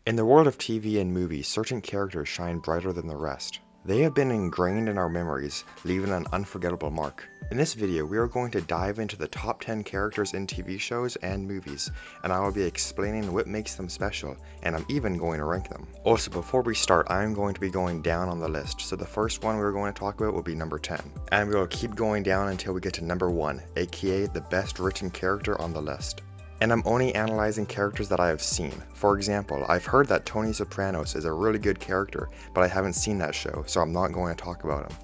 In the world of TV and movies, certain characters shine brighter than the rest. They have been ingrained in our memories, leaving an unforgettable mark. In this video, we are going to dive into the top 10 characters in TV shows and movies, and I will be explaining what makes them special, and I'm even going to rank them. Also, before we start, I am going to be going down on the list, so the first one we're going to talk about will be number 10. And we will keep going down until we get to number 1, aka the best written character on the list. And I'm only analyzing characters that I have seen. For example, I've heard that Tony Sopranos is a really good character, but I haven't seen that show, so I'm not going to talk about him.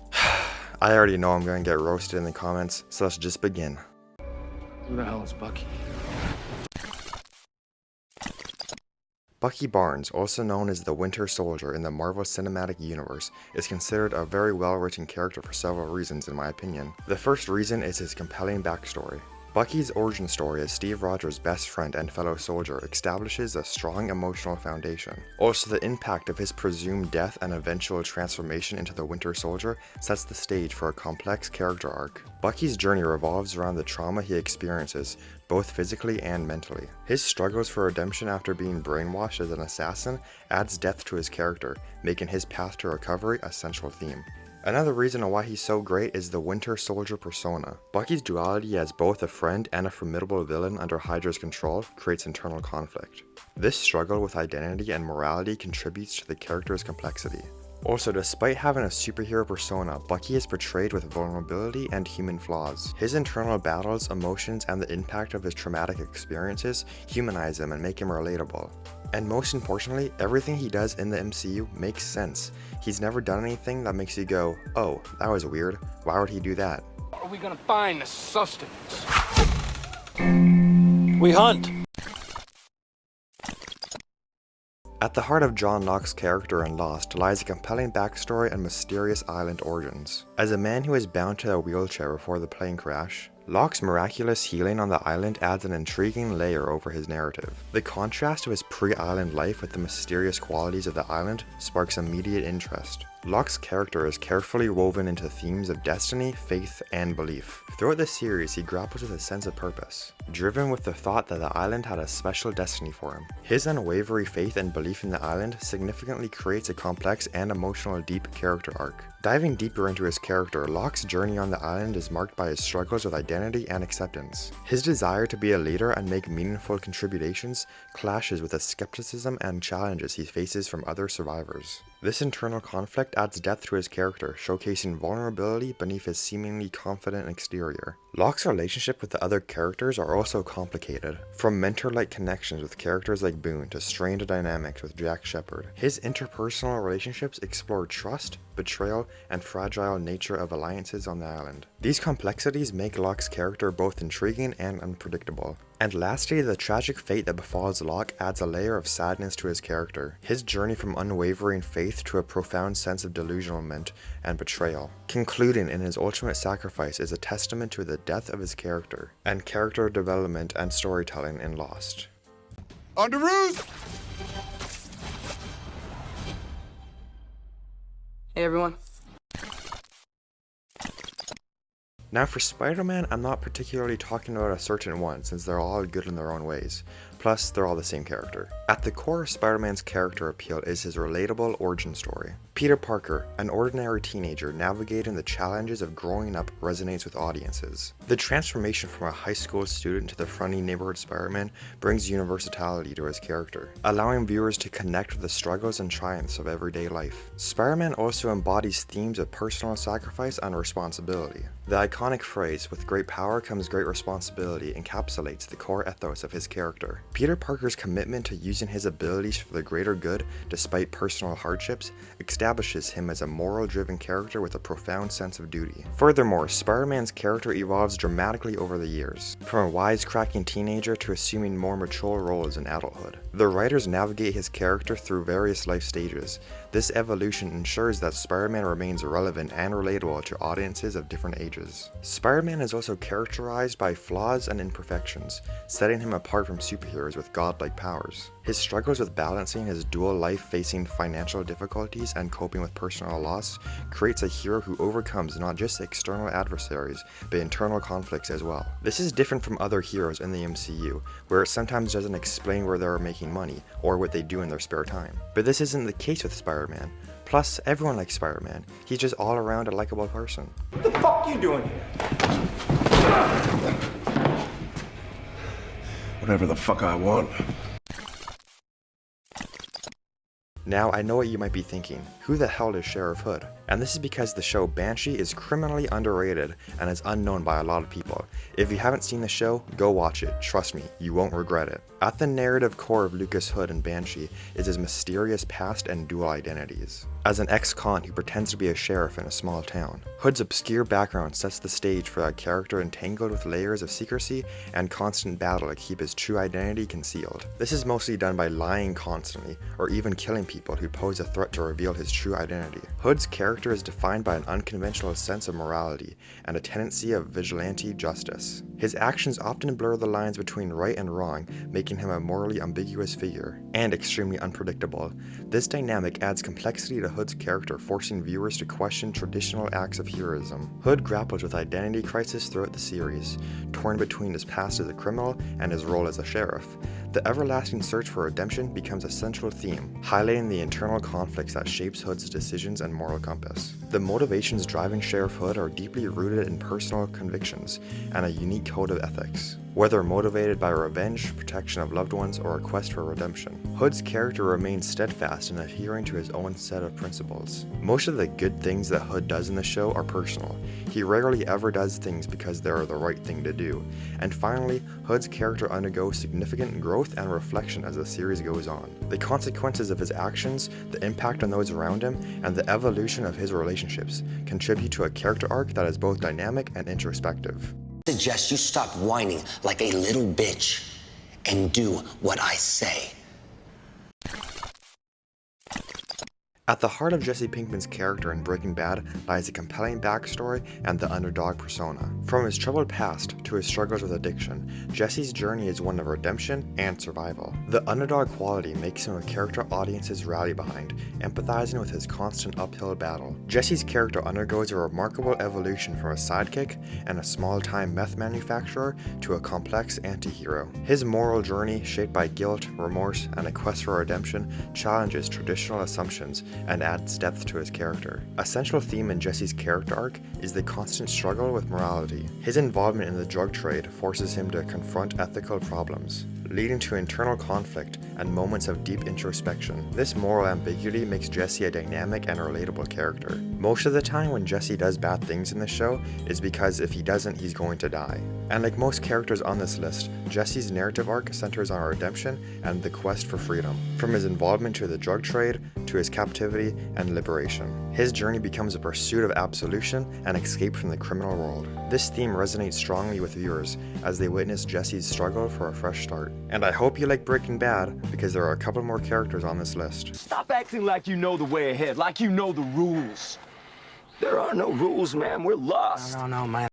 I already know I'm going to get roasted in the comments, so let's just begin. Who the hell is Bucky? Bucky Barnes, also known as the Winter Soldier in the Marvel Cinematic Universe, is considered a very well-written character for several reasons in my opinion. The first reason is his compelling backstory. Bucky's origin story as Steve Rogers' best friend and fellow soldier establishes a strong emotional foundation. Also, the impact of his presumed death and eventual transformation into the Winter Soldier sets the stage for a complex character arc. Bucky's journey revolves around the trauma he experiences, both physically and mentally. His struggles for redemption after being brainwashed as an assassin adds depth to his character, making his path to recovery a central theme. Another reason why he's so great is the Winter Soldier persona. Bucky's duality as both a friend and a formidable villain under Hydra's control creates internal conflict. This struggle with identity and morality contributes to the character's complexity. Also, despite having a superhero persona, Bucky is portrayed with vulnerability and human flaws. His internal battles, emotions, and the impact of his traumatic experiences humanize him and make him relatable. And most importantly, everything he does in the MCU makes sense. He's never done anything that makes you go, oh, that was weird, why would he do that? Are we gonna find the sustenance? We hunt. At the heart of John Locke's character in Lost lies a compelling backstory and mysterious island origins. As a man who is bound to a wheelchair before the plane crash, Locke's miraculous healing on the island adds an intriguing layer over his narrative. The contrast of his pre-island life with the mysterious qualities of the island sparks immediate interest. Locke's character is carefully woven into themes of destiny, faith, and belief. Throughout the series, he grapples with a sense of purpose, driven with the thought that the island had a special destiny for him. His unwavering faith and belief in the island significantly creates a complex and emotional deep character arc. Diving deeper into his character, Locke's journey on the island is marked by his struggles with identity and acceptance. His desire to be a leader and make meaningful contributions clashes with the skepticism and challenges he faces from other survivors. This internal conflict adds depth to his character, showcasing vulnerability beneath his seemingly confident exterior. Locke's relationship with the other characters are also complicated, from mentor-like connections with characters like Boone to strained dynamics with Jack Shephard. His interpersonal relationships explore trust, betrayal, and fragile nature of alliances on the island. These complexities make Locke's character both intriguing and unpredictable. And lastly, the tragic fate that befalls Locke adds a layer of sadness to his character. His journey from unwavering faith to a profound sense of delusionment and betrayal, concluding in his ultimate sacrifice, is a testament to the depth of his character, and character development and storytelling in Lost. Underoos! Hey everyone. Now for Spider-Man, I'm not particularly talking about a certain one since they're all good in their own ways. Plus, they're all the same character. At the core of Spider-Man's character appeal is his relatable origin story. Peter Parker, an ordinary teenager navigating the challenges of growing up, resonates with audiences. The transformation from a high school student to the friendly neighborhood Spider-Man brings universality to his character, allowing viewers to connect with the struggles and triumphs of everyday life. Spider-Man also embodies themes of personal sacrifice and responsibility. The iconic phrase, "with great power comes great responsibility," encapsulates the core ethos of his character. Peter Parker's commitment to using his abilities for the greater good despite personal hardships establishes him as a moral-driven character with a profound sense of duty. Furthermore, Spider-Man's character evolves dramatically over the years, from a wisecracking teenager to assuming more mature roles in adulthood. The writers navigate his character through various life stages. This evolution ensures that Spider-Man remains relevant and relatable to audiences of different ages. Spider-Man is also characterized by flaws and imperfections, setting him apart from superheroes warriors with godlike powers. His struggles with balancing his dual life facing financial difficulties and coping with personal loss creates a hero who overcomes not just external adversaries, but internal conflicts as well. This is different from other heroes in the MCU, where it sometimes doesn't explain where they're making money or what they do in their spare time. But this isn't the case with Spider-Man. Plus, everyone likes Spider-Man. He's just all around a likable person. What the fuck you doing here? Whatever the fuck I want. Now, I know what you might be thinking. Who the hell is Sheriff Hood? And this is because the show Banshee is criminally underrated and is unknown by a lot of people. If you haven't seen the show, go watch it. Trust me, you won't regret it. At the narrative core of Lucas Hood and Banshee is his mysterious past and dual identities. As an ex-con who pretends to be a sheriff in a small town, Hood's obscure background sets the stage for a character entangled with layers of secrecy and constant battle to keep his true identity concealed. This is mostly done by lying constantly, or even killing people who pose a threat to reveal his true identity. Hood's character is defined by an unconventional sense of morality and a tendency of vigilante justice. His actions often blur the lines between right and wrong, making him a morally ambiguous figure, and extremely unpredictable. This dynamic adds complexity to Hood's character, forcing viewers to question traditional acts of heroism. Hood grapples with identity crisis throughout the series, torn between his past as a criminal and his role as a sheriff. The everlasting search for redemption becomes a central theme, highlighting the internal conflicts that shapes Hood's decisions and moral compass. The motivations driving Sheriff Hood are deeply rooted in personal convictions and a unique code of ethics. Whether motivated by revenge, protection of loved ones, or a quest for redemption, Hood's character remains steadfast in adhering to his own set of principles. Most of the good things that Hood does in the show are personal. He rarely ever does things because they're the right thing to do. And finally, Hood's character undergoes significant growth and reflection as the series goes on. The consequences of his actions, the impact on those around him, and the evolution of his relationships contribute to a character arc that is both dynamic and introspective. Suggest you stop whining like a little bitch and do what I say. At the heart of Jesse Pinkman's character in Breaking Bad lies a compelling backstory and the underdog persona. From his troubled past to his struggles with addiction, Jesse's journey is one of redemption and survival. The underdog quality makes him a character audiences rally behind, empathizing with his constant uphill battle. Jesse's character undergoes a remarkable evolution from a sidekick and a small-time meth manufacturer to a complex anti-hero. His moral journey, shaped by guilt, remorse, and a quest for redemption, challenges traditional assumptions and adds depth to his character. A central theme in Jesse's character arc is the constant struggle with morality. His involvement in the drug trade forces him to confront ethical problems, leading to internal conflict and moments of deep introspection. This moral ambiguity makes Jesse a dynamic and relatable character. Most of the time when Jesse does bad things in the show is because if he doesn't, he's going to die. And like most characters on this list, Jesse's narrative arc centers on redemption and the quest for freedom, from his involvement to the drug trade to his captivity and liberation. His journey becomes a pursuit of absolution and escape from the criminal world. This theme resonates strongly with viewers as they witness Jesse's struggle for a fresh start. And I hope you like Breaking Bad, because there are a couple more characters on this list. Stop acting like you know the way ahead, like you know the rules. There are no rules, man. We're lost. No, man.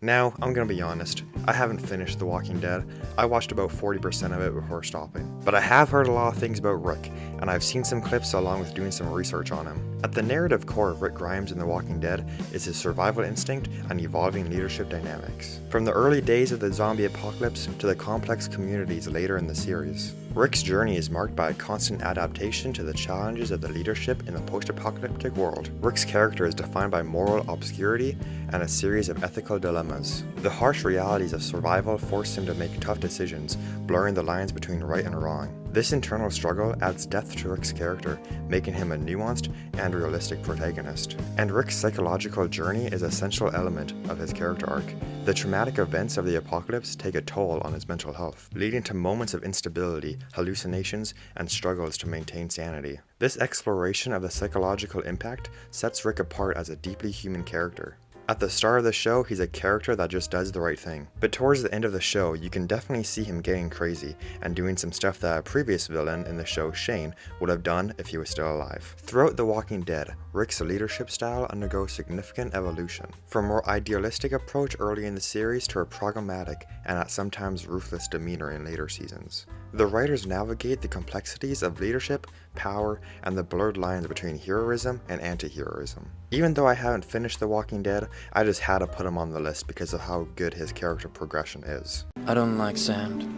Now, I'm gonna be honest, I haven't finished The Walking Dead. I watched about 40% of it before stopping. But I have heard a lot of things about Rick, and I've seen some clips along with doing some research on him. At the narrative core of Rick Grimes in The Walking Dead is his survival instinct and evolving leadership dynamics. From the early days of the zombie apocalypse to the complex communities later in the series, Rick's journey is marked by a constant adaptation to the challenges of the leadership in the post-apocalyptic world. Rick's character is defined by moral obscurity and a series of ethical dilemmas. The harsh realities of survival force him to make tough decisions, blurring the lines between right and wrong. This internal struggle adds depth to Rick's character, making him a nuanced and realistic protagonist. And Rick's psychological journey is a central element of his character arc. The traumatic events of the apocalypse take a toll on his mental health, leading to moments of instability, hallucinations, and struggles to maintain sanity. This exploration of the psychological impact sets Rick apart as a deeply human character. At the start of the show, he's a character that just does the right thing. But towards the end of the show, you can definitely see him getting crazy and doing some stuff that a previous villain in the show, Shane, would have done if he was still alive. Throughout The Walking Dead, Rick's leadership style undergoes significant evolution. From a more idealistic approach early in the series to a pragmatic and at sometimes ruthless demeanor in later seasons. The writers navigate the complexities of leadership, power, and the blurred lines between heroism and anti-heroism. Even though I haven't finished The Walking Dead, I just had to put him on the list because of how good his character progression is. I don't like sand.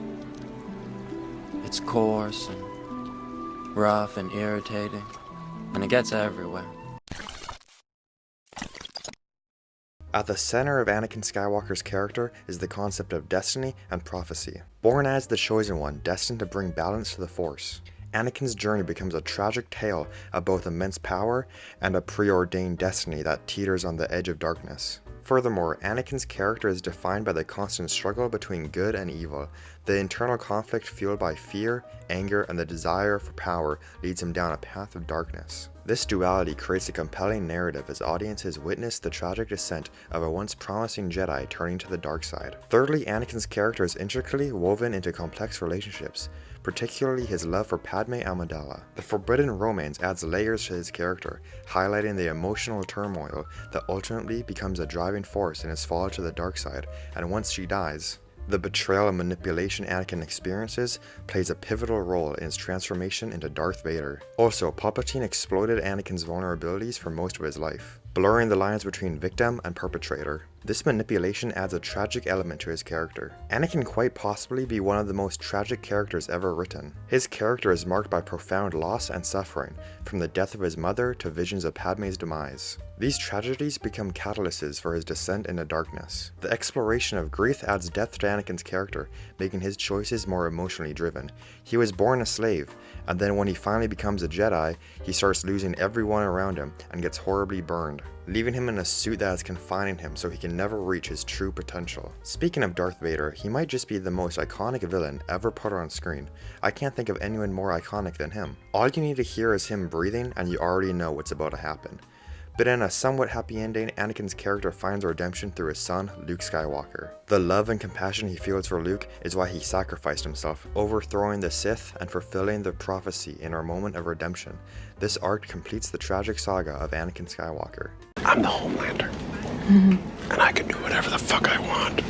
It's coarse and rough and irritating, and it gets everywhere. At the center of Anakin Skywalker's character is the concept of destiny and prophecy. Born as the Chosen One, destined to bring balance to the Force, Anakin's journey becomes a tragic tale of both immense power and a preordained destiny that teeters on the edge of darkness. Furthermore, Anakin's character is defined by the constant struggle between good and evil. The internal conflict fueled by fear, anger, and the desire for power leads him down a path of darkness. This duality creates a compelling narrative as audiences witness the tragic descent of a once promising Jedi turning to the dark side. Thirdly, Anakin's character is intricately woven into complex relationships, particularly his love for Padme Amidala. The forbidden romance adds layers to his character, highlighting the emotional turmoil that ultimately becomes a driving force in his fall to the dark side, and once she dies, the betrayal and manipulation Anakin experiences plays a pivotal role in his transformation into Darth Vader. Also, Palpatine exploited Anakin's vulnerabilities for most of his life, blurring the lines between victim and perpetrator. This manipulation adds a tragic element to his character. Anakin quite possibly be one of the most tragic characters ever written. His character is marked by profound loss and suffering, from the death of his mother to visions of Padme's demise. These tragedies become catalysts for his descent into darkness. The exploration of grief adds depth to Anakin's character, making his choices more emotionally driven. He was born a slave, and then when he finally becomes a Jedi, he starts losing everyone around him and gets horribly burned, leaving him in a suit that is confining him so he can never reach his true potential. Speaking of Darth Vader, he might just be the most iconic villain ever put on screen. I can't think of anyone more iconic than him. All you need to hear is him breathing and you already know what's about to happen. But in a somewhat happy ending, Anakin's character finds redemption through his son, Luke Skywalker. The love and compassion he feels for Luke is why he sacrificed himself, overthrowing the Sith and fulfilling the prophecy in our moment of redemption. This arc completes the tragic saga of Anakin Skywalker. I'm the Homelander. And I can do whatever the fuck I want.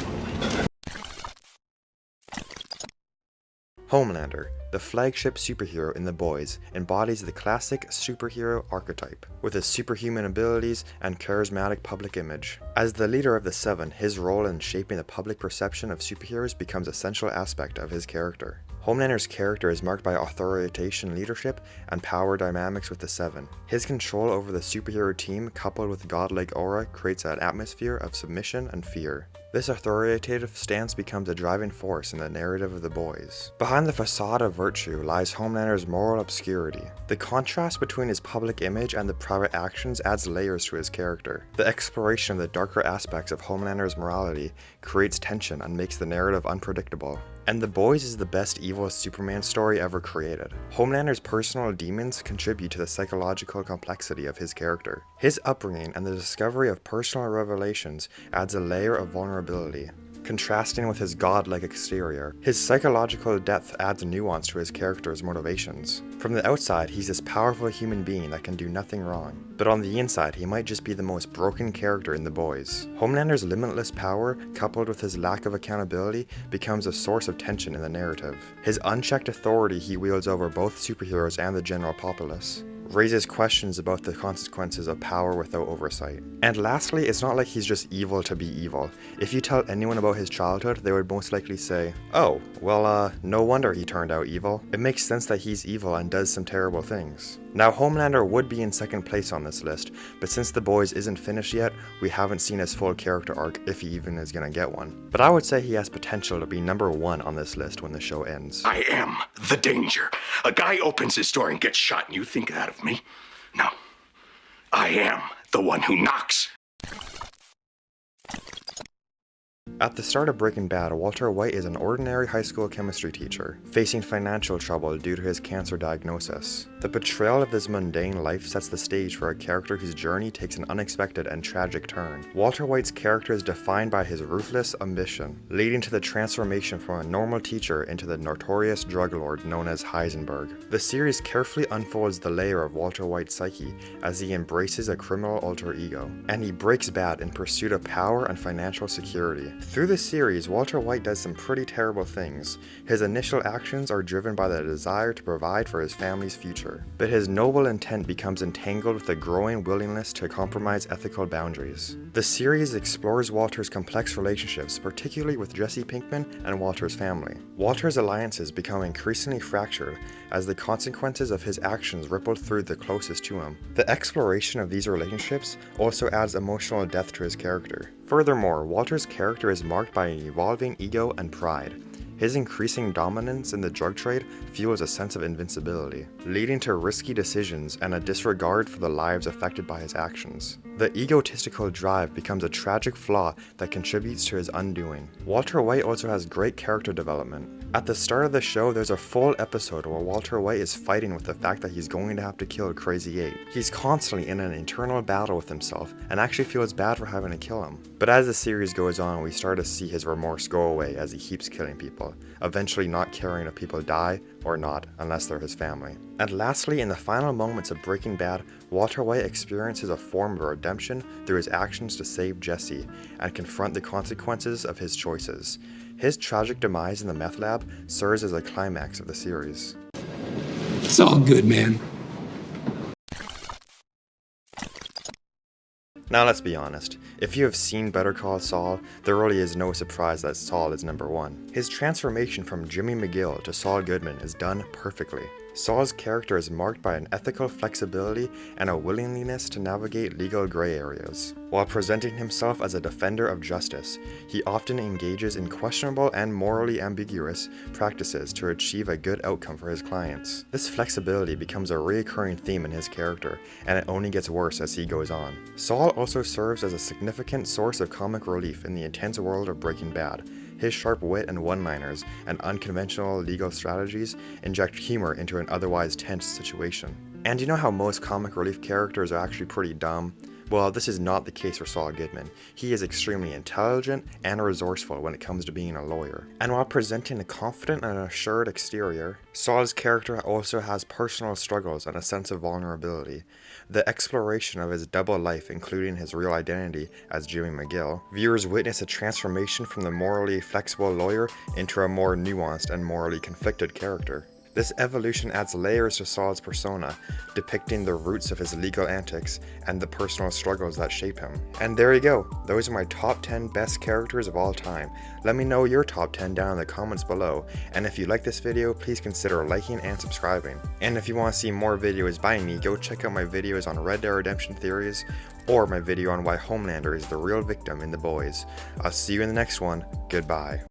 Homelander, the flagship superhero in The Boys, embodies the classic superhero archetype, with his superhuman abilities and charismatic public image. As the leader of the Seven, his role in shaping the public perception of superheroes becomes a central aspect of his character. Homelander's character is marked by authoritarian leadership and power dynamics with the Seven. His control over the superhero team, coupled with godlike aura, creates an atmosphere of submission and fear. This authoritative stance becomes a driving force in the narrative of The Boys. Behind the facade of virtue lies Homelander's moral obscurity. The contrast between his public image and the private actions adds layers to his character. The exploration of the darker aspects of Homelander's morality creates tension and makes the narrative unpredictable. And The Boys is the best evil Superman story ever created. Homelander's personal demons contribute to the psychological complexity of his character. His upbringing and the discovery of personal revelations adds a layer of vulnerability, contrasting with his godlike exterior. His psychological depth adds nuance to his character's motivations. From the outside, he's this powerful human being that can do nothing wrong, but on the inside, he might just be the most broken character in The Boys. Homelander's limitless power, coupled with his lack of accountability, becomes a source of tension in the narrative. His unchecked authority he wields over both superheroes and the general populace raises questions about the consequences of power without oversight. And lastly, it's not like he's just evil to be evil. If you tell anyone about his childhood, they would most likely say, oh, well, no wonder he turned out evil. It makes sense that he's evil and does some terrible things. Now, Homelander would be in second place on this list, but since The Boys isn't finished yet, we haven't seen his full character arc, if he even is gonna get one. But I would say he has potential to be number 1 on this list when the show ends. I am the danger. A guy opens his door and gets shot, and you think that of me? No. I am the one who knocks. At the start of Breaking Bad, Walter White is an ordinary high school chemistry teacher, facing financial trouble due to his cancer diagnosis. The portrayal of this mundane life sets the stage for a character whose journey takes an unexpected and tragic turn. Walter White's character is defined by his ruthless ambition, leading to the transformation from a normal teacher into the notorious drug lord known as Heisenberg. The series carefully unfolds the layer of Walter White's psyche as he embraces a criminal alter ego, and he breaks bad in pursuit of power and financial security. Through the series, Walter White does some pretty terrible things. His initial actions are driven by the desire to provide for his family's future, but his noble intent becomes entangled with a growing willingness to compromise ethical boundaries. The series explores Walter's complex relationships, particularly with Jesse Pinkman and Walter's family. Walter's alliances become increasingly fractured as the consequences of his actions ripple through the closest to him. The exploration of these relationships also adds emotional depth to his character. Furthermore, Walter's character is marked by an evolving ego and pride. His increasing dominance in the drug trade fuels a sense of invincibility, leading to risky decisions and a disregard for the lives affected by his actions. The egotistical drive becomes a tragic flaw that contributes to his undoing. Walter White also has great character development. At the start of the show, there's a full episode where Walter White is fighting with the fact that he's going to have to kill Crazy 8. He's constantly in an internal battle with himself and actually feels bad for having to kill him. But as the series goes on, we start to see his remorse go away as he keeps killing people, eventually not caring if people die or not unless they're his family. And lastly, in the final moments of Breaking Bad, Walter White experiences a form of redemption through his actions to save Jesse and confront the consequences of his choices. His tragic demise in the meth lab serves as a climax of the series. It's all good, man. Now let's be honest, if you have seen Better Call Saul, there really is no surprise that Saul is number one. His transformation from Jimmy McGill to Saul Goodman is done perfectly. Saul's character is marked by an ethical flexibility and a willingness to navigate legal gray areas. While presenting himself as a defender of justice, he often engages in questionable and morally ambiguous practices to achieve a good outcome for his clients. This flexibility becomes a recurring theme in his character, and it only gets worse as he goes on. Saul also serves as a significant source of comic relief in the intense world of Breaking Bad. His sharp wit and one-liners and unconventional legal strategies inject humor into an otherwise tense situation. And you know how most comic relief characters are actually pretty dumb? Well, this is not the case for Saul Goodman. He is extremely intelligent and resourceful when it comes to being a lawyer. And while presenting a confident and assured exterior, Saul's character also has personal struggles and a sense of vulnerability. The exploration of his double life, including his real identity as Jimmy McGill, viewers witness a transformation from the morally flexible lawyer into a more nuanced and morally conflicted character. This evolution adds layers to Saul's persona, depicting the roots of his legal antics and the personal struggles that shape him. And there you go, those are my top 10 best characters of all time. Let me know your top 10 down in the comments below, and if you like this video, please consider liking and subscribing. And if you want to see more videos by me, go check out my videos on Red Dead Redemption theories, or my video on why Homelander is the real victim in The Boys. I'll see you in the next one, goodbye.